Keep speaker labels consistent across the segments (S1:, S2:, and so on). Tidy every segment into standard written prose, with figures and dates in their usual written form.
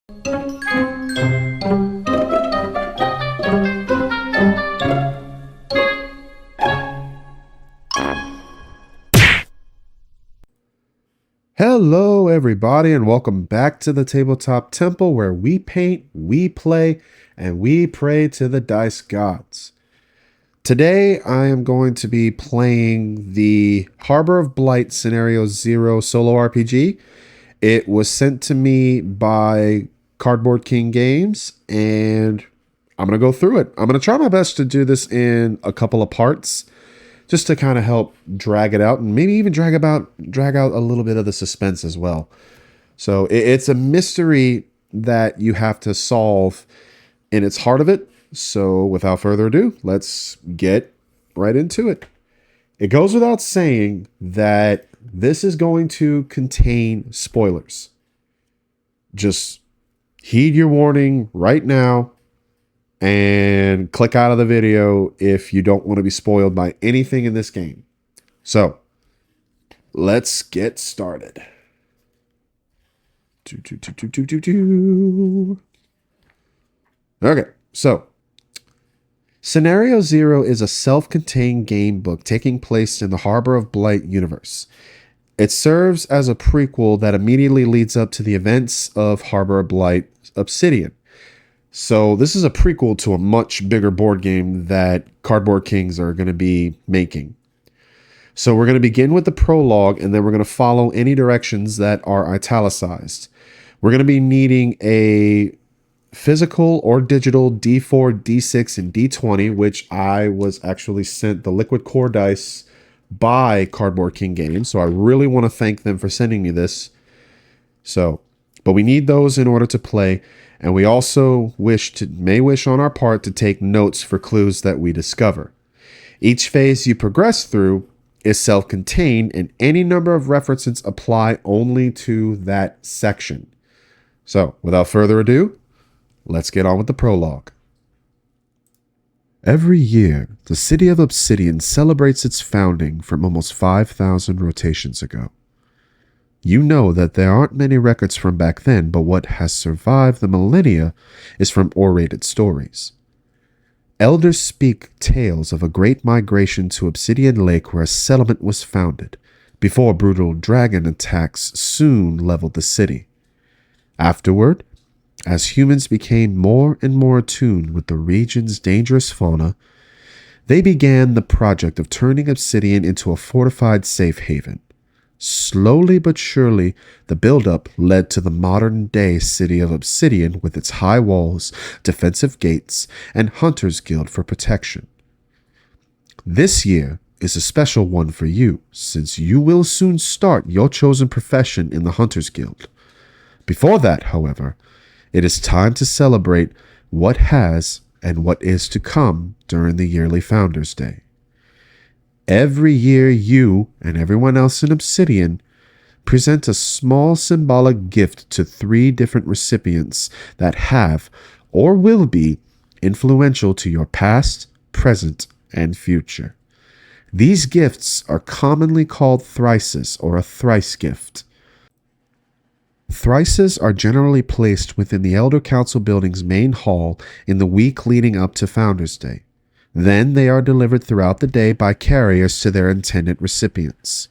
S1: Hello everybody and welcome back to the Tabletop Temple, where we paint, we play, and we pray to the dice gods. Today I am going to be playing the Harbor of Blight Scenario 0 solo RPG. It was sent to me by Cardboard King Games, and I'm going to go through it. I'm going to try my best to do this in a couple of parts, just to kind of help drag it out and maybe even drag out a little bit of the suspense as well. So it's a mystery that you have to solve in its heart of it. So without further ado, let's get right into it. It goes without saying that this is going to contain spoilers. Just heed your warning right now and click out of the video if you don't want to be spoiled by anything in this game. So, let's get started. Okay, so Scenario 0 is a self-contained game book taking place in the Harbor of Blight universe. It serves as a prequel that immediately leads up to the events of Harbor of Blight Obsidian. So this is a prequel to a much bigger board game that Cardboard Kings are going to be making. So we're going to begin with the prologue, and then we're going to follow any directions that are italicized. We're going to be needing a physical or digital D4, D6, and D20, which I was actually sent the liquid core dice by Cardboard King Games. So I really want to thank them for sending me this. But we need those in order to play. And we also may wish on our part to take notes for clues that we discover. Each phase you progress through is self-contained, and any number of references apply only to that section. So, without further ado, let's get on with the prologue. Every year, the city of Obsidian celebrates its founding from almost 5,000 rotations ago. You know that there aren't many records from back then, but what has survived the millennia is from orated stories. Elders speak tales of a great migration to Obsidian Lake where a settlement was founded, before brutal dragon attacks soon leveled the city. Afterward, as humans became more and more attuned with the region's dangerous fauna, they began the project of turning Obsidian into a fortified safe haven. Slowly but surely, the buildup led to the modern-day city of Obsidian with its high walls, defensive gates, and Hunters Guild for protection. This year is a special one for you, since you will soon start your chosen profession in the Hunters Guild. Before that, however, it is time to celebrate what has and what is to come during the yearly Founders' Day. Every year, you and everyone else in Obsidian present a small symbolic gift to 3 different recipients that have or will be influential to your past, present, and future. These gifts are commonly called thrices or a Thrice-Gift. Thrices are generally placed within the Elder Council building's main hall in the week leading up to Founders' Day. Then they are delivered throughout the day by carriers to their intended recipients.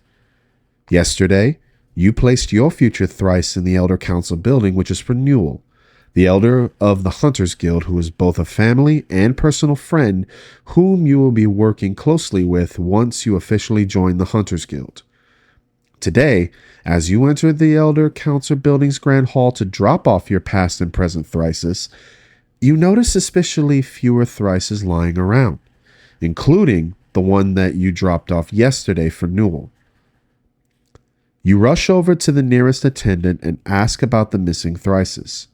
S1: Yesterday, you placed your future thrice in the Elder Council building, which is for Newell, the elder of the Hunters Guild, who is both a family and personal friend whom you will be working closely with once you officially join the Hunters Guild. Today, as you enter the Elder Council building's Grand Hall to drop off your past and present thrices, you notice suspiciously fewer thrices lying around, including the one that you dropped off yesterday for Newell. You rush over to the nearest attendant and ask about the missing thrices.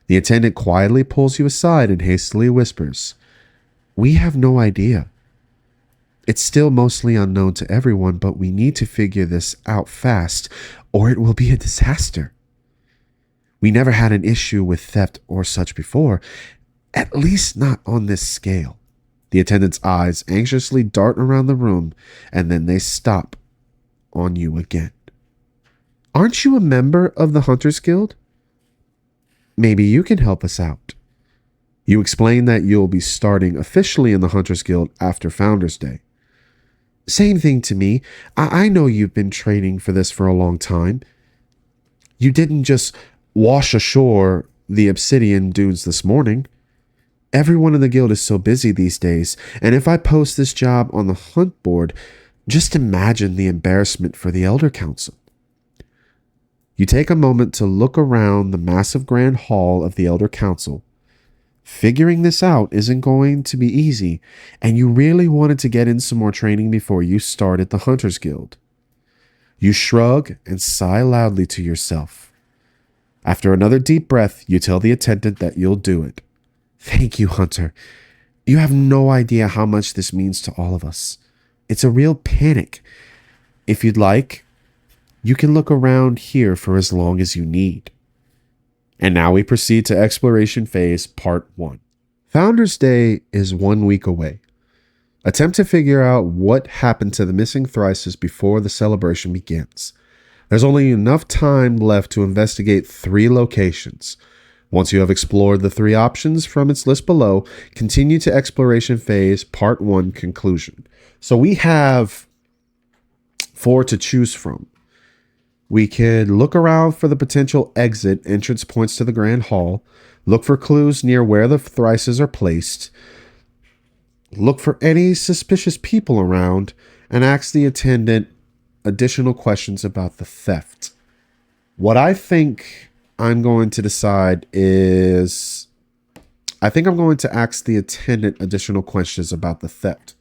S1: The attendant quietly pulls you aside and hastily whispers, "We have no idea. It's still mostly unknown to everyone, but we need to figure this out fast, or it will be a disaster. We never had an issue with theft or such before, at least not on this scale." The attendant's eyes anxiously dart around the room, and then they stop on you again. "Aren't you a member of the Hunters Guild?" maybe you can help us out. You explain that you'll be starting officially in the Hunters Guild after Founders Day. Same thing to me. I know you've been training for this for a long time. You didn't just wash ashore the Obsidian dunes this morning. Everyone in the guild is so busy these days, and if I post this job on the hunt board, just imagine the embarrassment for the Elder Council. You take a moment to look around the massive grand hall of the Elder Council. Figuring this out isn't going to be easy, and you really wanted to get in some more training before you started the Hunters Guild. You shrug and sigh loudly to yourself. After another deep breath, you tell the attendant that you'll do it. Thank you, Hunter. You have no idea how much this means to all of us. It's a real panic. If you'd like, you can look around here for as long as you need. And now we proceed to Exploration Phase Part 1. Founders Day is 1 week away. Attempt to figure out what happened to the missing Thrices before the celebration begins. There's only enough time left to investigate 3 locations. Once you have explored the 3 options from its list below, continue to Exploration Phase Part 1 Conclusion. So we have 4 to choose from. We could look around for the potential exit entrance points to the Grand Hall, look for clues near where the Thrices are placed, look for any suspicious people around, and ask the attendant additional questions about the theft. What I think I'm going to decide is, I think I'm going to ask the attendant additional questions about the theft.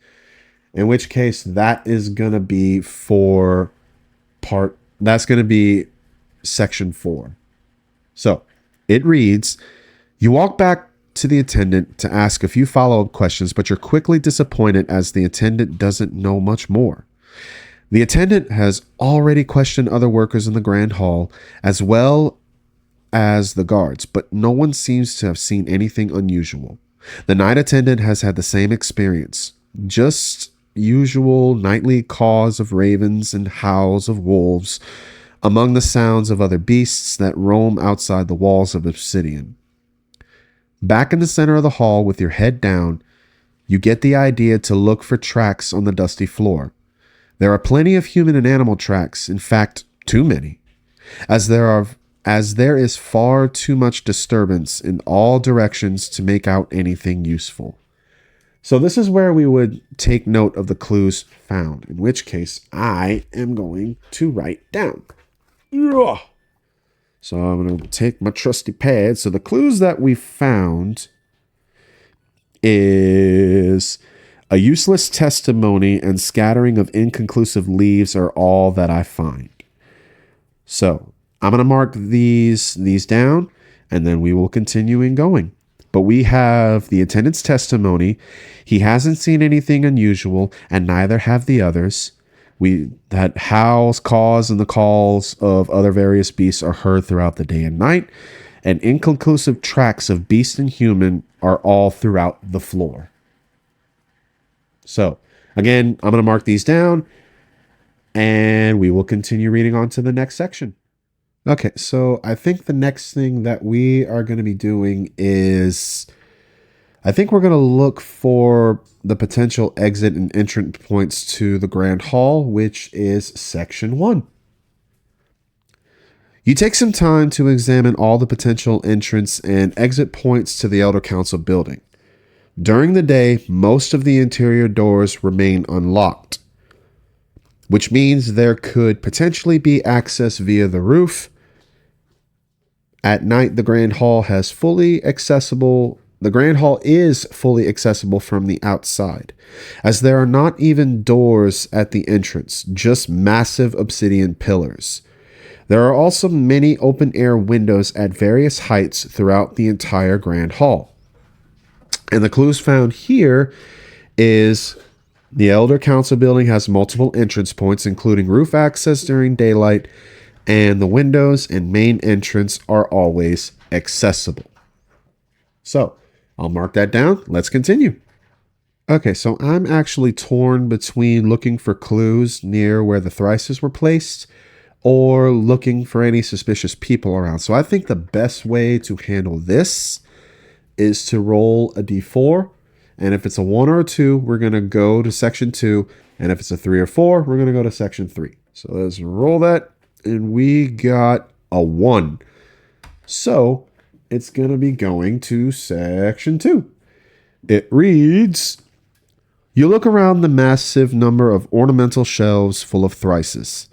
S1: In which case, that is going to be that's going to be section 4. So it reads, you walk back to the attendant to ask a few follow-up questions, but you're quickly disappointed as the attendant doesn't know much more. The attendant has already questioned other workers in the Grand Hall as well as the guards, but no one seems to have seen anything unusual. The night attendant has had the same experience. Just usual nightly caws of ravens and howls of wolves among the sounds of other beasts that roam outside the walls of Obsidian. Back in the center of the hall with your head down, you get the idea to look for tracks on the dusty floor. There are plenty of human and animal tracks, in fact, too many, as there is far too much disturbance in all directions to make out anything useful. So this is where we would take note of the clues found, in which case I am going to write down. So I'm going to take my trusty pad. So the clues that we found is a useless testimony and scattering of inconclusive leaves are all that I find. So I'm going to mark these down, and then we will continue in going. But we have the attendant's testimony. He hasn't seen anything unusual, and neither have the others. That howls, caws, and the calls of other various beasts are heard throughout the day and night, and inconclusive tracks of beast and human are all throughout the floor. So, again, I'm going to mark these down, and we will continue reading on to the next section. Okay, so I think the next thing that we are going to be doing is, I think we're going to look for the potential exit and entrance points to the Grand Hall, which is section 1. You take some time to examine all the potential entrance and exit points to the Elder Council building. During the day, most of the interior doors remain unlocked, which means there could potentially be access via the roof. At night, the Grand Hall is fully accessible from the outside, as there are not even doors at the entrance, just massive obsidian pillars. There are also many open-air windows at various heights throughout the entire Grand Hall. And the clues found here is the Elder Council building has multiple entrance points, including roof access during daylight, and the windows and main entrance are always accessible. So, I'll mark that down. Let's continue. Okay, so I'm actually torn between looking for clues near where the Thrices were placed or looking for any suspicious people around. So I think the best way to handle this is to roll a d4. And if it's a 1 or a 2, we're going to go to section 2. And if it's a 3 or 4, we're going to go to section 3. So let's roll that. And we got a 1. So it's going to be going to section 2. It reads, you look around the massive number of ornamental shelves full of thrices,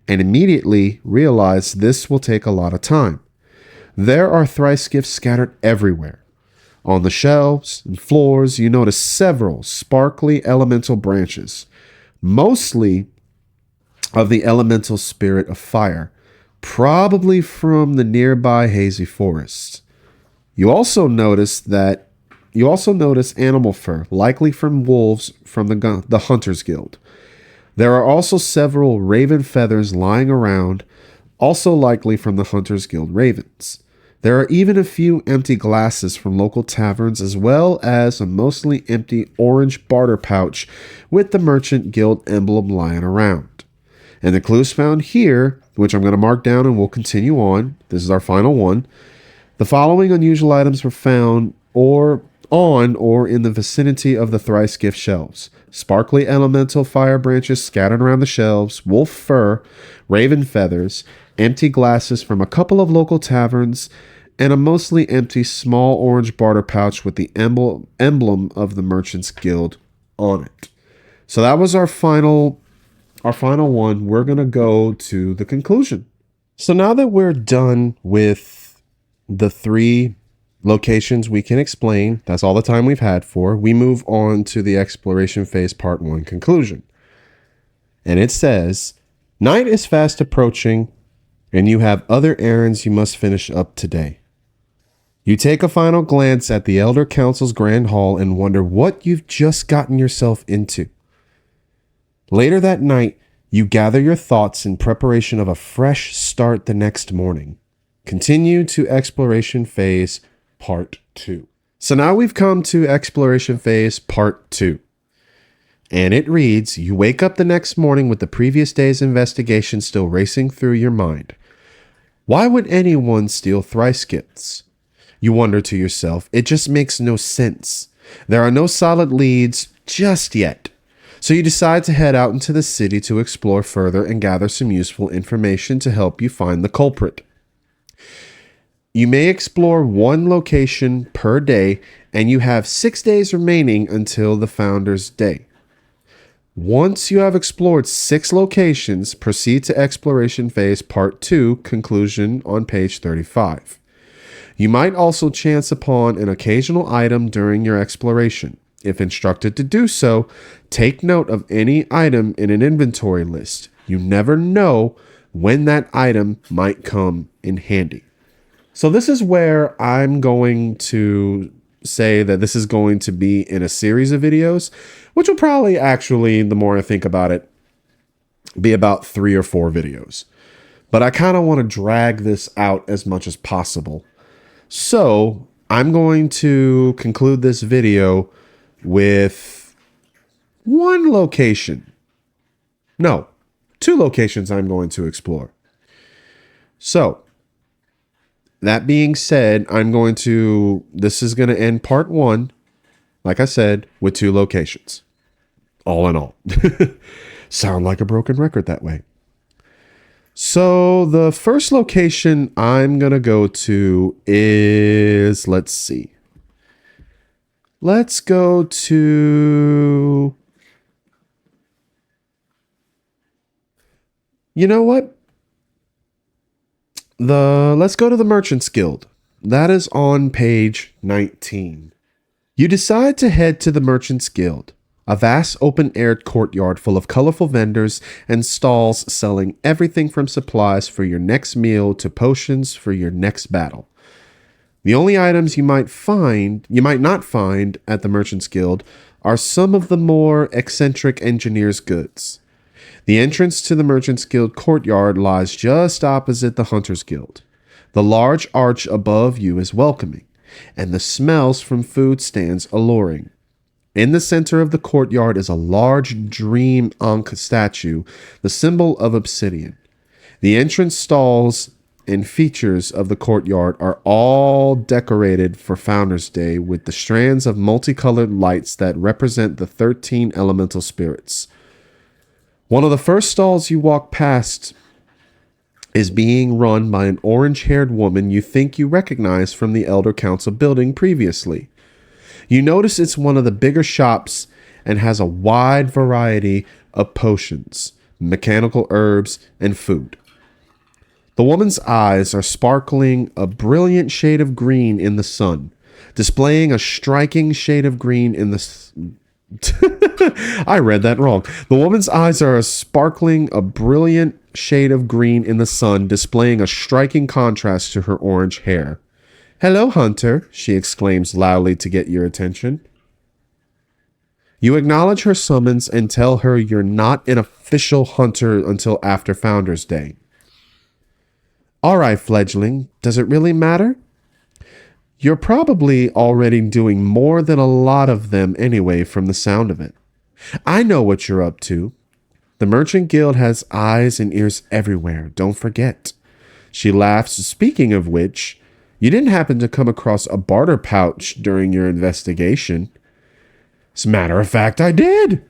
S1: and immediately realize this will take a lot of time. There are Thrice-Gifts scattered everywhere. On the shelves and floors, you notice several sparkly elemental branches, mostly of the elemental spirit of fire, probably from the nearby hazy forest. You also notice animal fur, likely from wolves from the Hunters Guild. There are also several raven feathers lying around, also likely from the Hunters Guild ravens. There are even a few empty glasses from local taverns, as well as a mostly empty orange barter pouch with the Merchant Guild emblem lying around. And the clues found here, which I'm going to mark down and we'll continue on. This is our final one. The following unusual items were found on or in the vicinity of the Thrice-Gift shelves. Sparkly elemental fire branches scattered around the shelves, wolf fur, raven feathers, empty glasses from a couple of local taverns, and a mostly empty small orange barter pouch with the emblem of the Merchants Guild on it. So that was our final one. We're going to go to the conclusion. So now that we're done with the 3 locations we can explain, that's all the time we've had for, we move on to the exploration phase part 1 conclusion. And it says, night is fast approaching and you have other errands you must finish up today. You take a final glance at the Elder Council's Grand Hall and wonder what you've just gotten yourself into. Later that night, you gather your thoughts in preparation of a fresh start the next morning. Continue to exploration phase part 2. So now we've come to exploration phase part 2. And it reads, you wake up the next morning with the previous day's investigation still racing through your mind. Why would anyone steal Thrice-Gifts? You wonder to yourself, it just makes no sense. There are no solid leads just yet. So you decide to head out into the city to explore further and gather some useful information to help you find the culprit. You may explore 1 location per day, and you have 6 days remaining until the Founder's Day. Once you have explored 6 locations, proceed to exploration phase part 2, conclusion on page 35. You might also chance upon an occasional item during your exploration. If instructed to do so, take note of any item in an inventory list. You never know when that item might come in handy. So this is where I'm going to say that this is going to be in a series of videos, which will probably actually, the more I think about it, be about 3 or 4 videos. But I kind of want to drag this out as much as possible. So I'm going to conclude this video with 1 location. No, 2 locations I'm going to explore. So that being said, this is going to end part 1, like I said, with 2 locations. All in all. Sound like a broken record that way. So the first location I'm going to go to is, let's see. Let's go to, you know what? Let's go to the Merchants Guild. That is on page 19. You decide to head to the Merchants Guild, a vast open-aired courtyard full of colorful vendors and stalls selling everything from supplies for your next meal to potions for your next battle. The only items you might not find at the Merchants Guild are some of the more eccentric engineer's goods. The entrance to the Merchants Guild courtyard lies just opposite the Hunters Guild. The large arch above you is welcoming, and the smells from food stands alluring. In the center of the courtyard is a large dream Ankh statue, the symbol of Obsidian. The entrance stalls and features of the courtyard are all decorated for Founders Day with the strands of multicolored lights that represent the 13 elemental spirits. One of the first stalls you walk past is being run by an orange-haired woman you think you recognize from the Elder Council building previously. You notice it's one of the bigger shops and has a wide variety of potions, mechanical herbs, and food. The woman's eyes are sparkling a brilliant shade of green in the sun, displaying a striking shade of green in the... I read that wrong. The woman's eyes are sparkling a brilliant shade of green in the sun, displaying a striking contrast to her orange hair. "Hello, Hunter," she exclaims loudly to get your attention. You acknowledge her summons and tell her you're not an official hunter until after Founders Day. "All right, fledgling, does it really matter? You're probably already doing more than a lot of them anyway from the sound of it. I know what you're up to. The Merchant Guild has eyes and ears everywhere, don't forget." She laughs. "Speaking of which, you didn't happen to come across a barter pouch during your investigation?" "As a matter of fact, I did."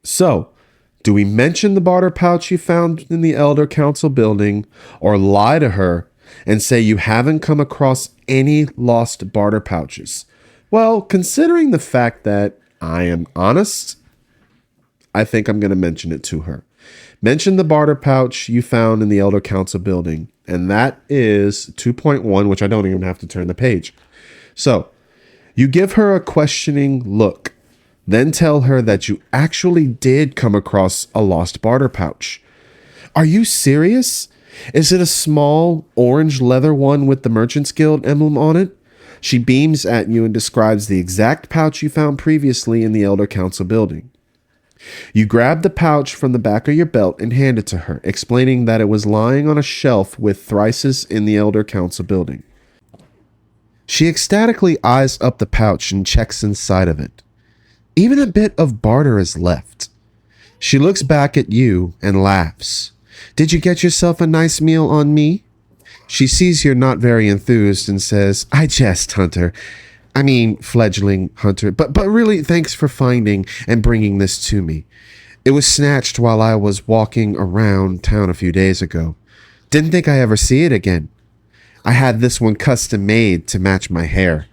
S1: "So, do we mention the barter pouch you found in the Elder Council building, or lie to her and say you haven't come across any lost barter pouches?" "Well, considering the fact that I am honest, I think I'm going to mention it to her. Mention the barter pouch you found in the Elder Council building, and that is 2.1, which I don't even have to turn the page. So, you give her a questioning look. Then tell her that you actually did come across a lost barter pouch. "Are you serious? Is it a small orange leather one with the Merchants Guild emblem on it?" She beams at you and describes the exact pouch you found previously in the Elder Council building. You grab the pouch from the back of your belt and hand it to her, explaining that it was lying on a shelf with Thrices in the Elder Council building. She ecstatically eyes up the pouch and checks inside of it. Even a bit of barter is left. She looks back at you and laughs. "Did you get yourself a nice meal on me?" She sees you're not very enthused and says, "I jest, Hunter. I mean, fledgling Hunter. But really, thanks for finding and bringing this to me. It was snatched while I was walking around town a few days ago. Didn't think I ever see it again. I had this one custom made to match my hair."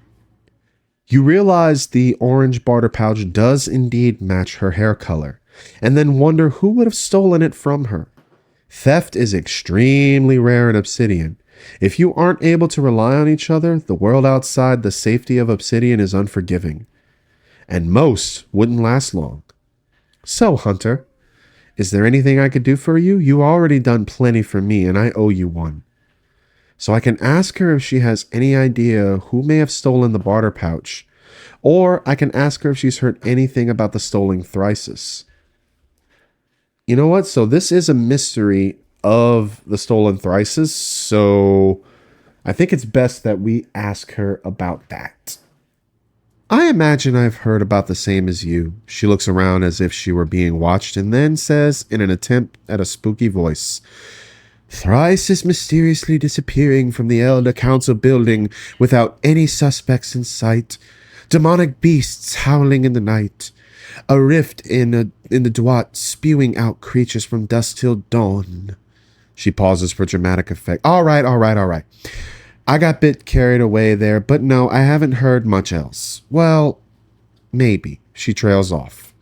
S1: You realize the orange barter pouch does indeed match her hair color, and then wonder who would have stolen it from her. Theft is extremely rare in Obsidian. If you aren't able to rely on each other, the world outside the safety of Obsidian is unforgiving. And most wouldn't last long. "So, Hunter, is there anything I could do for you? You already done plenty for me, and I owe you one." So I can ask her if she has any idea who may have stolen the barter pouch, or I can ask her if she's heard anything about the stolen Thrices. You know what? So this is a mystery of the stolen Thrices, so I think it's best that we ask her about that. "I imagine I've heard about the same as you." She looks around as if she were being watched and then says in an attempt at a spooky voice, "Thrice is mysteriously disappearing from the Elder Council building without any suspects in sight. Demonic beasts howling in the night. A rift in the Duat spewing out creatures from dusk till dawn." She pauses for dramatic effect. All right. I got a bit carried away there, but no, I haven't heard much else. Well, maybe. She trails off.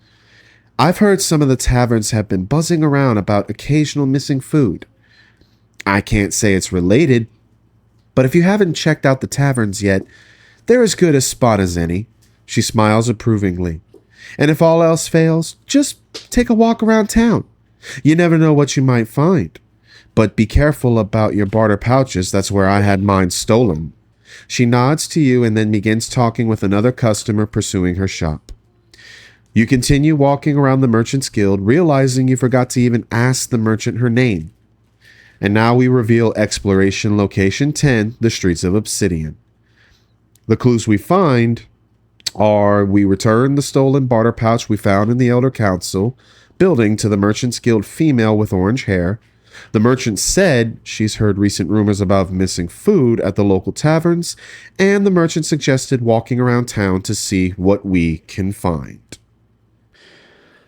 S1: "I've heard some of the taverns have been buzzing around about occasional missing food. I can't say it's related, but if you haven't checked out the taverns yet, they're as good a spot as any." She smiles approvingly. "And if all else fails, just take a walk around town. You never know what you might find. But be careful about your barter pouches. That's where I had mine stolen." She nods to you and then begins talking with another customer pursuing her shop. You continue walking around the Merchants Guild, realizing you forgot to even ask the merchant her name. And now we reveal Exploration Location 10, the Streets of Obsidian. The clues we find are: we return the stolen barter pouch we found in the Elder Council, building to the Merchant's Guild female with orange hair. The merchant said she's heard recent rumors about missing food at the local taverns, and the merchant suggested walking around town to see what we can find.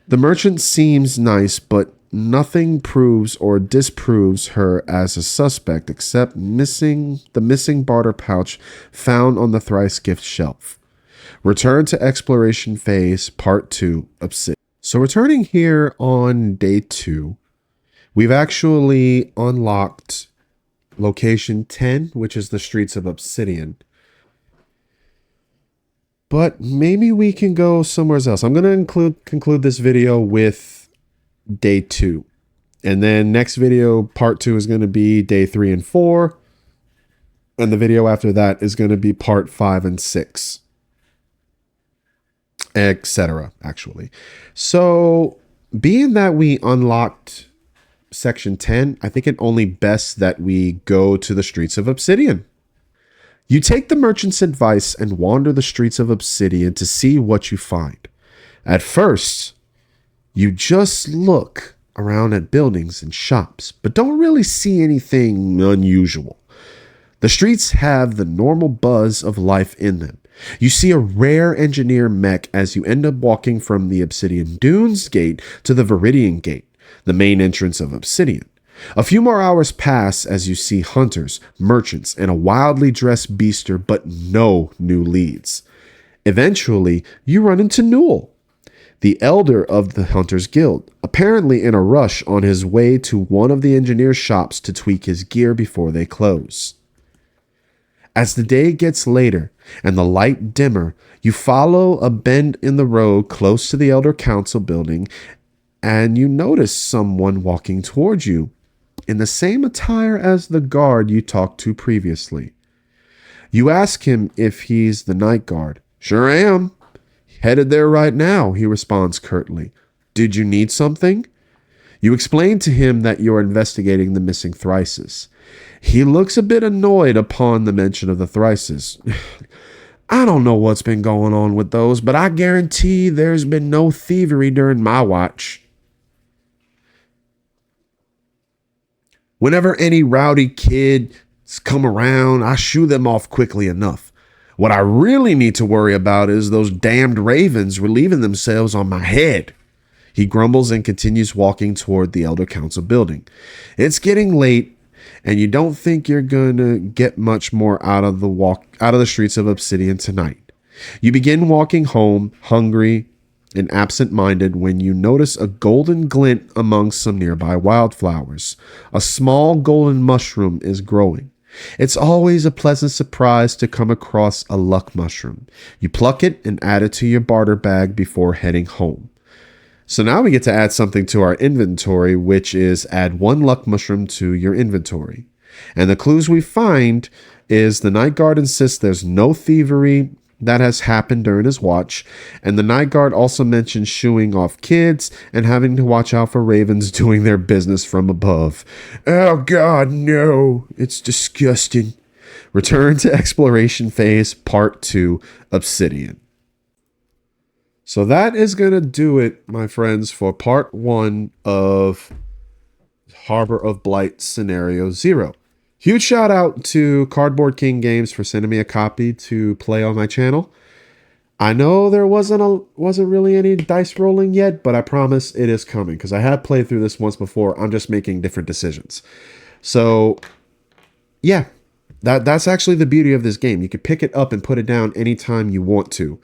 S1: The merchant seems nice, but nothing proves or disproves her as a suspect except the missing barter pouch found on the Thrice-Gifts shelf. Return to exploration phase, part 2, Obsidian. So returning here on day 2, we've actually unlocked location 10, which is the streets of Obsidian. But maybe we can go somewhere else. I'm going to conclude this video with day 2. And then next video, part 2, is going to be day 3 and 4. And the video after that is going to be part 5 and 6. Etc. actually. So being that we unlocked section 10, I think it only best that we go to the streets of Obsidian. You take the merchant's advice and wander the streets of Obsidian to see what you find. At first, you just look around at buildings and shops, but don't really see anything unusual. The streets have the normal buzz of life in them. You see a rare engineer mech as you end up walking from the Obsidian Dunes Gate to the Viridian Gate, the main entrance of Obsidian. A few more hours pass as you see hunters, merchants, and a wildly dressed beaster, but no new leads. Eventually, you run into Newell, the elder of the Hunters Guild, apparently in a rush on his way to one of the engineer's shops to tweak his gear before they close. As the day gets later and the light dimmer, you follow a bend in the road close to the Elder Council building, and you notice someone walking towards you in the same attire as the guard you talked to previously. You ask him if he's the night guard. "Sure am. Headed there right now," he responds curtly. "Did you need something?" You explain to him that you're investigating the missing Thrices. He looks a bit annoyed upon the mention of the Thrices. "I don't know what's been going on with those, but I guarantee there's been no thievery during my watch. Whenever any rowdy kids come around, I shoo them off quickly enough. What I really need to worry about is those damned ravens relieving themselves on my head." He grumbles and continues walking toward the Elder Council building. It's getting late, and you don't think you're gonna get much more out of the streets of Obsidian tonight. You begin walking home, hungry and absent-minded, when you notice a golden glint among some nearby wildflowers. A small golden mushroom is growing. It's always a pleasant surprise to come across a luck mushroom. You pluck it and add it to your barter bag before heading home. So now we get to add something to our inventory, which is add 1 luck mushroom to your inventory. And the clues we find is the night guard insists there's no thievery that has happened during his watch, and the night guard also mentions shooing off kids and having to watch out for ravens doing their business from above. Oh God, no, it's disgusting. Return to exploration phase, part 2, Obsidian. So that is going to do it, my friends, for part 1 of Harbor of Blight Scenario 0. Huge shout out to Cardboard King Games for sending me a copy to play on my channel. I know there wasn't really any dice rolling yet, but I promise it is coming because I have played through this once before. I'm just making different decisions. So yeah, that's actually the beauty of this game. You can pick it up and put it down anytime you want to.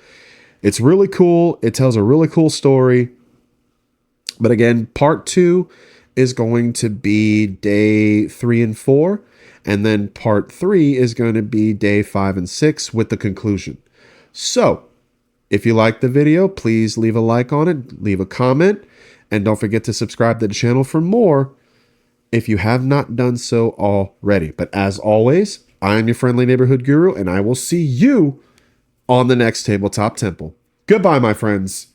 S1: It's really cool. It tells a really cool story. But again, part 2 is going to be day 3 and 4. And then part 3 is going to be day 5 and 6 with the conclusion. So if you liked the video, please leave a like on it, leave a comment, and don't forget to subscribe to the channel for more if you have not done so already. But as always, I am your friendly neighborhood guru, and I will see you on the next Tabletop Temple. Goodbye, my friends.